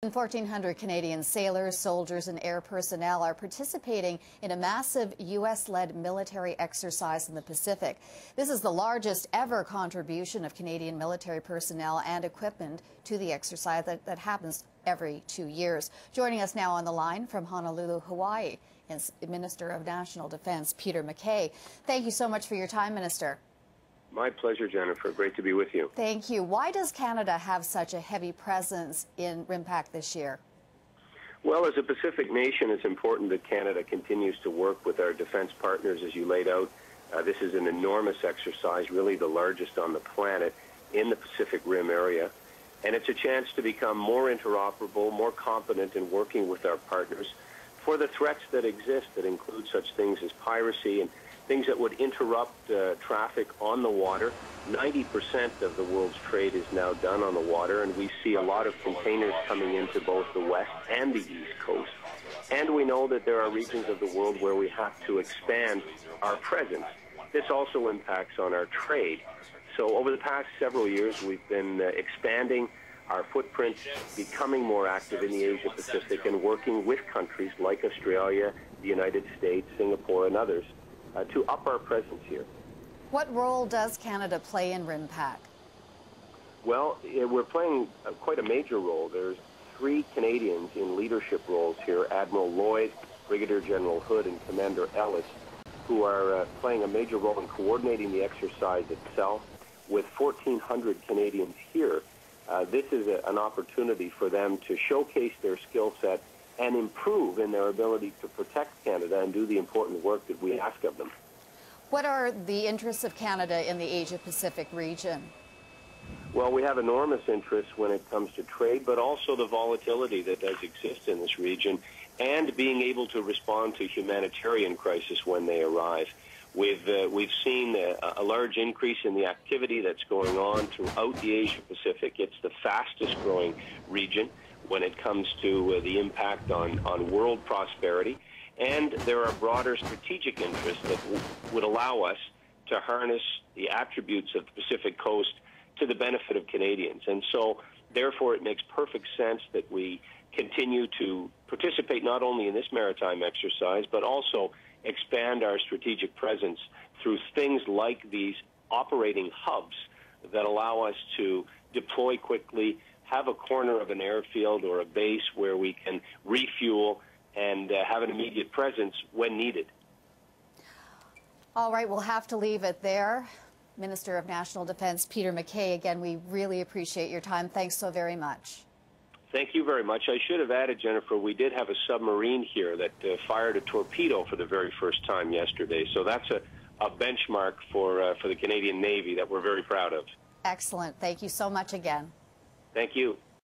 1,400 Canadian sailors, soldiers, and air personnel are participating in a massive U.S.-led military exercise in the Pacific. This is the largest ever contribution of Canadian military personnel and equipment to the exercise that happens every 2 years. Joining us now on the line from Honolulu, Hawaii, is Minister of National Defence Peter MacKay. Thank you so much for your time, Minister. My pleasure, Jennifer. Great to be with you. Thank you. Why does Canada have such a heavy presence in RIMPAC this year? Well, as a Pacific nation, it's important that Canada continues to work with our defense partners, as you laid out. This is an enormous exercise, really the largest on the planet in the Pacific Rim area. And it's a chance to become more interoperable, more competent in working with our partners for the threats that exist that include such things as piracy and things that would interrupt traffic on the water. 90% of the world's trade is now done on the water, and we see a lot of containers coming into both the west and the east coast. And we know that there are regions of the world where we have to expand our presence. This also impacts on our trade. So over the past several years, we've been expanding our footprint, becoming more active in the Asia-Pacific, and working with countries like Australia, the United States, Singapore, and others to up our presence here. What role does Canada play in RIMPAC? Well, we're playing quite a major role. There's 3 Canadians in leadership roles here, Admiral Lloyd, Brigadier General Hood, and Commander Ellis, who are playing a major role in coordinating the exercise itself. With 1,400 Canadians here, this is an opportunity for them to showcase their skill set and improve in their ability to protect Canada and do the important work that we ask of them. What are the interests of Canada in the Asia-Pacific region? Well, we have enormous interests when it comes to trade, but also the volatility that does exist in this region and being able to respond to humanitarian crises when they arrive. We've seen a large increase in the activity that's going on throughout the Asia-Pacific. It's the fastest growing region when it comes to the impact on world prosperity. And there are broader strategic interests that would allow us to harness the attributes of the Pacific Coast to the benefit of Canadians. And so, therefore, it makes perfect sense that we continue to participate not only in this maritime exercise, but also expand our strategic presence through things like these operating hubs that allow us to deploy quickly, have a corner of an airfield or a base where we can refuel and have an immediate presence when needed. All right, we'll have to leave it there. Minister of National Defence Peter MacKay, again, we really appreciate your time. Thanks so very much. Thank you very much. I should have added, Jennifer, we did have a submarine here that fired a torpedo for the very first time yesterday. So that's a benchmark for the Canadian Navy that we're very proud of. Excellent. Thank you so much again. Thank you.